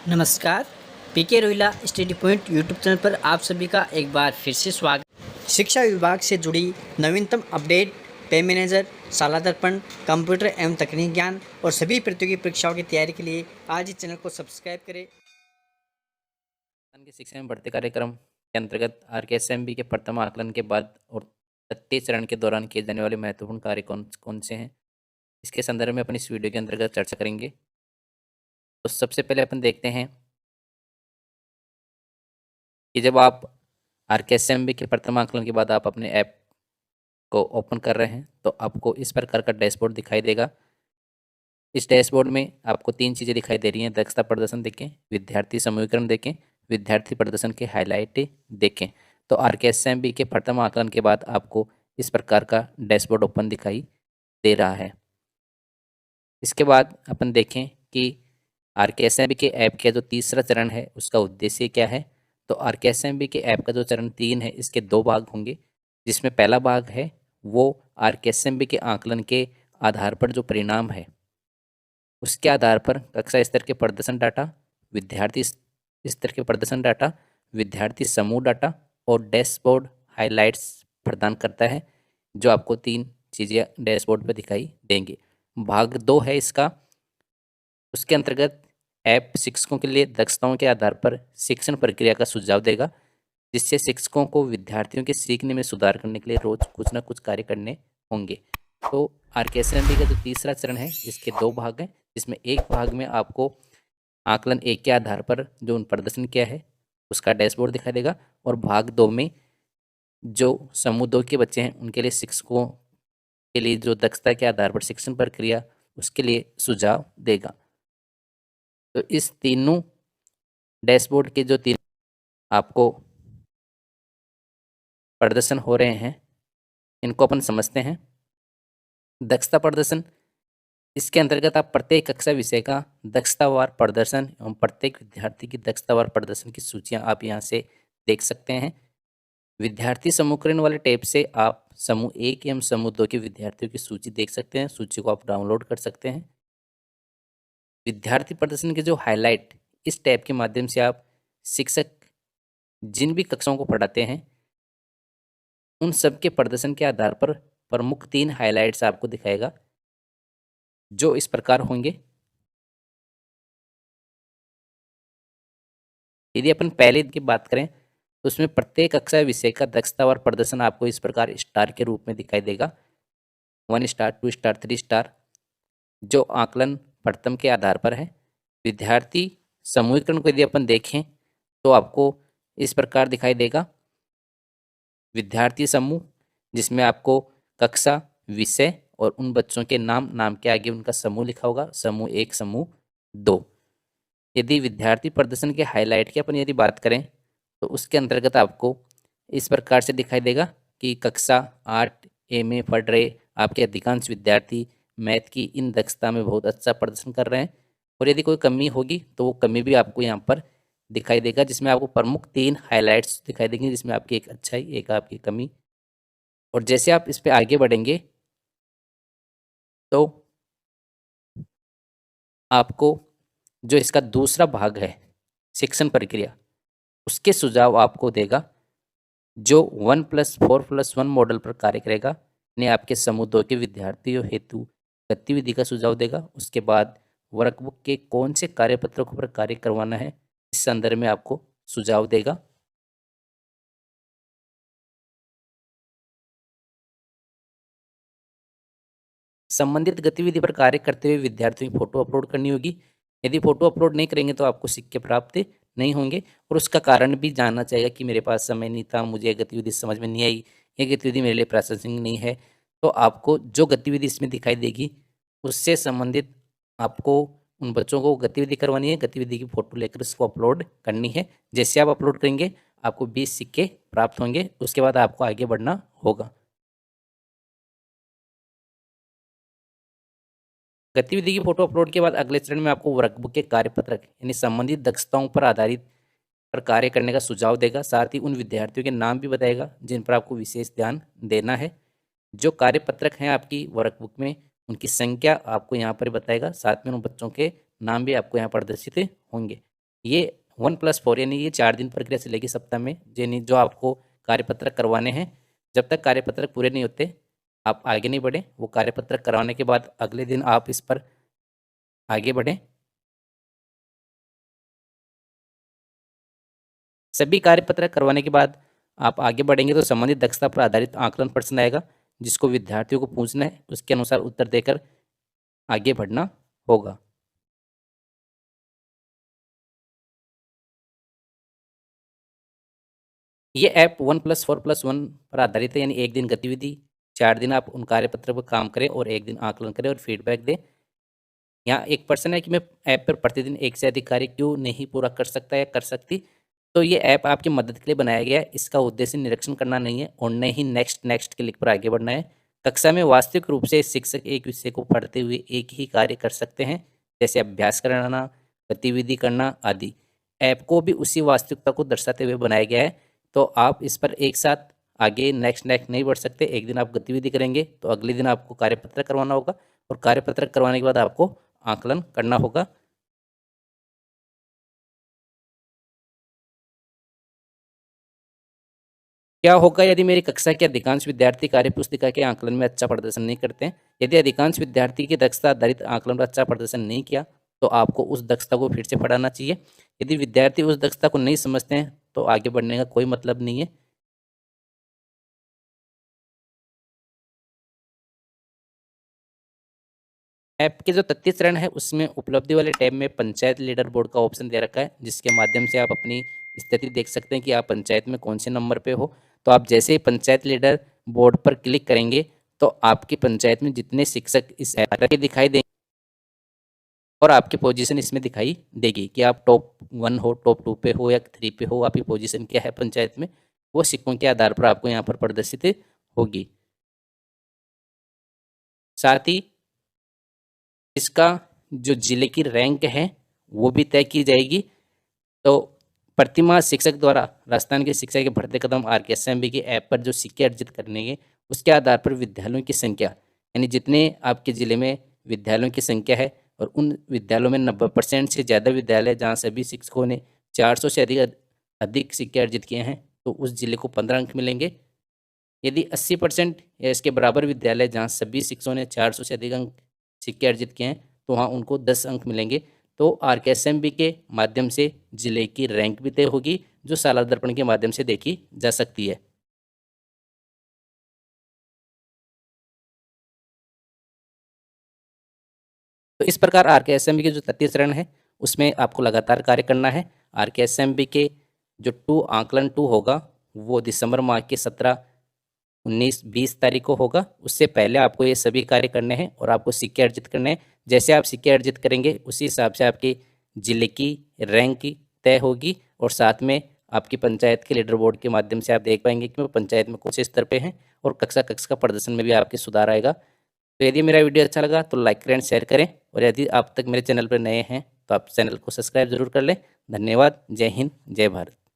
नमस्कार। PK Rohila Study Point YouTube channel पर आप सभी का एक बार फिर से स्वागत। शिक्षा विभाग से जुड़ी नवीनतम अपडेट, पे मैनेजर, शाला दर्पण, कंप्यूटर एवं तकनीक ज्ञान और सभी प्रतियोगी परीक्षाओं की तैयारी के लिए आज इस चैनल को सब्सक्राइब करें। के शिक्षा में बढ़ते कार्यक्रम के अंतर्गत RKSMB के प्रथम आकलन के बाद और तृतीय चरण के दौरान किए जाने वाले महत्वपूर्ण कार्य कौन कौन से हैं, इसके संदर्भ में अपन इस वीडियो के अंतर्गत चर्चा करेंगे। तो सबसे पहले अपन देखते हैं कि जब आप RKSMB के प्रथम आकलन के बाद आप अपने ऐप को ओपन कर रहे हैं तो आपको इस प्रकार का डैशबोर्ड दिखाई देगा। इस डैशबोर्ड में आपको 3 चीज़ें दिखाई दे रही हैं। दक्षता प्रदर्शन देखें, विद्यार्थी समूहीकरण देखें, विद्यार्थी प्रदर्शन के हाईलाइट देखें। तो RKSMB के प्रथम आकलन के बाद आपको इस प्रकार का डैशबोर्ड ओपन दिखाई दे रहा है। इसके बाद अपन देखें कि RKSMB के ऐप का जो तीसरा चरण है उसका उद्देश्य क्या है। तो RKSMB के ऐप का जो चरण 3 है इसके 2 भाग होंगे, जिसमें पहला भाग है वो RKSMB के आकलन के आधार पर जो परिणाम है उसके आधार पर कक्षा स्तर के प्रदर्शन डाटा, विद्यार्थी स्तर के प्रदर्शन डाटा, विद्यार्थी समूह डाटा और डैशबोर्ड हाइलाइट्स प्रदान करता है, जो आपको 3 चीज़ें डैशबोर्ड पर दिखाई देंगे। भाग 2 है इसका। उसके अंतर्गत ऐप शिक्षकों के लिए दक्षताओं के आधार पर शिक्षण प्रक्रिया का सुझाव देगा, जिससे शिक्षकों को विद्यार्थियों के सीखने में सुधार करने के लिए रोज कुछ ना कुछ कार्य करने होंगे। तो RKSMB का जो तीसरा चरण है इसके 2 भाग हैं, जिसमें एक भाग में आपको आकलन 1 के आधार पर जो उन प्रदर्शन किया है उसका डैशबोर्ड दिखाई देगा, और भाग 2 में जो समूह 2 के बच्चे हैं उनके लिए शिक्षकों के लिए जो दक्षता के आधार पर शिक्षण प्रक्रिया उसके लिए सुझाव देगा। तो इस तीनों डैशबोर्ड के जो 3 आपको प्रदर्शन हो रहे हैं इनको अपन समझते हैं। दक्षता प्रदर्शन, इसके अंतर्गत आप प्रत्येक कक्षा विषय का दक्षतावार प्रदर्शन एवं प्रत्येक विद्यार्थी की दक्षतावार प्रदर्शन की सूचियां आप यहां से देख सकते हैं। विद्यार्थी समूहीकरण वाले टैब से आप समूह 1 एवं समूह 2 के विद्यार्थियों की सूची देख सकते हैं। सूची को आप डाउनलोड कर सकते हैं। विद्यार्थी प्रदर्शन के जो हाईलाइट, इस टैब के माध्यम से आप शिक्षक जिन भी कक्षाओं को पढ़ाते हैं उन सब के प्रदर्शन के आधार पर प्रमुख 3 हाइलाइट्स आपको दिखाएगा, जो इस प्रकार होंगे। यदि अपन पहले की बात करें तो उसमें प्रत्येक कक्षा विषय का दक्षता और प्रदर्शन आपको इस प्रकार स्टार के रूप में दिखाई देगा। 1 स्टार, 2 स्टार, 3 स्टार, जो आकलन प्रथम के आधार पर है। विद्यार्थी समूहीकरण को यदि अपन देखें तो आपको इस प्रकार दिखाई देगा। विद्यार्थी समूह, जिसमें आपको कक्षा, विषय और उन बच्चों के नाम, नाम के आगे उनका समूह लिखा होगा, समूह 1, समूह 2। यदि विद्यार्थी प्रदर्शन के हाईलाइट की अपन यदि बात करें तो उसके अंतर्गत आपको इस प्रकार से दिखाई देगा कि कक्षा 8 ए में पढ़ रहे आपके अधिकांश विद्यार्थी मैथ की इन दक्षता में बहुत अच्छा प्रदर्शन कर रहे हैं, और यदि कोई कमी होगी तो वो कमी भी आपको यहाँ पर दिखाई देगा, जिसमें आपको प्रमुख 3 हाइलाइट्स दिखाई देंगे, जिसमें आपकी एक अच्छाई, एक आपकी कमी। और जैसे आप इस पे आगे बढ़ेंगे तो आपको जो इसका दूसरा भाग है शिक्षण प्रक्रिया, उसके सुझाव आपको देगा, जो 1+4+1 मॉडल पर कार्य करेगा। ने आपके समूह 2 के विद्यार्थियों हेतु गतिविधि का सुझाव देगा। उसके बाद वर्कबुक के कौन से कार्यपत्रकों पर कार्य करवाना है इस संदर्भ में आपको सुझाव देगा। संबंधित गतिविधि पर कार्य करते हुए विद्यार्थियों की फोटो अपलोड करनी होगी। यदि फोटो अपलोड नहीं करेंगे तो आपको सिक्के प्राप्त नहीं होंगे, और उसका कारण भी जानना चाहिए कि मेरे पास समय नहीं था, मुझे गतिविधि समझ में नहीं आई, ये गतिविधि मेरे लिए प्रासंगिक नहीं है। तो आपको जो गतिविधि इसमें दिखाई देगी उससे संबंधित आपको उन बच्चों को गतिविधि करवानी है, गतिविधि की फोटो लेकर उसको अपलोड करनी है। जैसे आप अपलोड करेंगे आपको 20 सिक्के प्राप्त होंगे। उसके बाद आपको आगे बढ़ना होगा। गतिविधि की फोटो अपलोड के बाद अगले चरण में आपको वर्कबुक के कार्यपत्रक यानी संबंधित दक्षताओं पर आधारित पर कार्य करने का सुझाव देगा। साथ ही उन विद्यार्थियों के नाम भी बताएगा जिन पर आपको विशेष ध्यान देना है। जो कार्यपत्रक हैं आपकी वर्कबुक में उनकी संख्या आपको यहाँ पर बताएगा, साथ में उन बच्चों के नाम भी आपको यहाँ प्रदर्शित होंगे। ये 1+4 यानी ये 4 दिन प्रक्रिया चलेगी सप्ताह में, यानी जो आपको कार्यपत्रक करवाने हैं। जब तक कार्यपत्रक पूरे नहीं होते आप आगे नहीं बढ़ें। वो कार्यपत्रक करवाने के बाद अगले दिन आप इस पर आगे बढ़ें। सभी कार्यपत्रक करवाने के बाद आप आगे बढ़ेंगे तो संबंधित दक्षता पर आधारित आकलन प्रश्न आएगा, जिसको विद्यार्थियों को पूछना है, उसके अनुसार उत्तर देकर आगे बढ़ना होगा। ये ऐप 1+4+1 पर आधारित है, यानी एक दिन गतिविधि, 4 दिन आप उन कार्यपत्र पर काम करें और एक दिन आकलन करें और फीडबैक दें। यहाँ एक प्रश्न है कि मैं ऐप पर प्रतिदिन एक से अधिक कार्य क्यों नहीं पूरा कर सकता या कर सकती। तो ये ऐप आपकी मदद के लिए बनाया गया है। इसका उद्देश्य निरीक्षण करना नहीं है और न ही नेक्स्ट नेक्स्ट क्लिक पर आगे बढ़ना है। कक्षा में वास्तविक रूप से शिक्षक एक विषय को पढ़ते हुए एक ही कार्य कर सकते हैं, जैसे अभ्यास कराना, गतिविधि करना आदि। ऐप को भी उसी वास्तविकता को दर्शाते हुए बनाया गया है। तो आप इस पर एक साथ आगे नेक्स्ट नेक्स्ट नहीं बढ़ सकते। एक दिन आप गतिविधि करेंगे तो अगले दिन आपको कार्यपत्र करवाना होगा और कार्यपत्र करवाने के बाद आपको आकलन करना होगा। क्या होगा यदि मेरी कक्षा के अधिकांश विद्यार्थी कार्य पुस्तिका के आकलन में अच्छा प्रदर्शन नहीं करते हैं? यदि अधिकांश विद्यार्थी की दक्षता आधारित आकलन में अच्छा प्रदर्शन नहीं किया तो आपको उस दक्षता को फिर से पढ़ाना चाहिए। यदि विद्यार्थी उस दक्षता को नहीं समझते हैं तो आगे बढ़ने का कोई मतलब नहीं है। ऐप के जो तृतीय चरण है उसमें उपलब्धि वाले टैब में पंचायत लीडर बोर्ड का ऑप्शन दे रखा है, जिसके माध्यम से आप अपनी स्थिति देख सकते हैं कि आप पंचायत में कौन से नंबर पे हो। तो आप जैसे ही पंचायत लीडर बोर्ड पर क्लिक करेंगे तो आपकी पंचायत में जितने शिक्षक इस ऐप के दिखाई देंगे और आपकी पोजीशन इसमें दिखाई देगी कि आप टॉप 1 हो, टॉप 2 पे हो या 3 पे हो, आपकी पोजीशन क्या है पंचायत में, वो सिक्कों के आधार पर आपको यहाँ पर प्रदर्शित होगी। साथ ही इसका जो जिले की रैंक है वो भी तय की जाएगी। तो प्रतिमाह शिक्षक द्वारा राजस्थान के शिक्षा के बढ़ते कदम RKSMB के ऐप पर जो सिक्के अर्जित करने के उसके आधार पर विद्यालयों की संख्या, यानी जितने आपके ज़िले में विद्यालयों की संख्या है और उन विद्यालयों में 90% से ज़्यादा विद्यालय जहाँ सभी शिक्षकों ने 400 से अधिक सिक्के अर्जित किए हैं तो उस जिले को 15 अंक मिलेंगे। यदि 80% या इसके बराबर विद्यालय जहाँ सभी शिक्षकों ने 400 से अधिक अंक सिक्के अर्जित किए हैं तो वहाँ उनको 10 अंक मिलेंगे। तो RKSMB के माध्यम से जिले की रैंक भी तय होगी, जो सालाना दर्पण के माध्यम से देखी जा सकती है। तो इस प्रकार RKSMB के जो तृतीय चरण है उसमें आपको लगातार कार्य करना है। RKSMB के जो आकलन 2 होगा वो दिसंबर माह के 17, 19, 20 तारीख को होगा। उससे पहले आपको ये सभी कार्य करने हैं और आपको सिक्के अर्जित करने हैं। जैसे आप सिक्के अर्जित करेंगे उसी हिसाब से आपके जिले की रैंक तय होगी और साथ में आपकी पंचायत के लीडर बोर्ड के माध्यम से आप देख पाएंगे कि वो पंचायत में कौन से स्तर पे हैं और कक्षा का प्रदर्शन में भी आपके सुधार आएगा। तो यदि मेरा वीडियो अच्छा लगा तो लाइक करें, शेयर करें और यदि आप तक मेरे चैनल पर नए हैं तो आप चैनल को सब्सक्राइब जरूर कर लें। धन्यवाद। जय हिंद, जय भारत।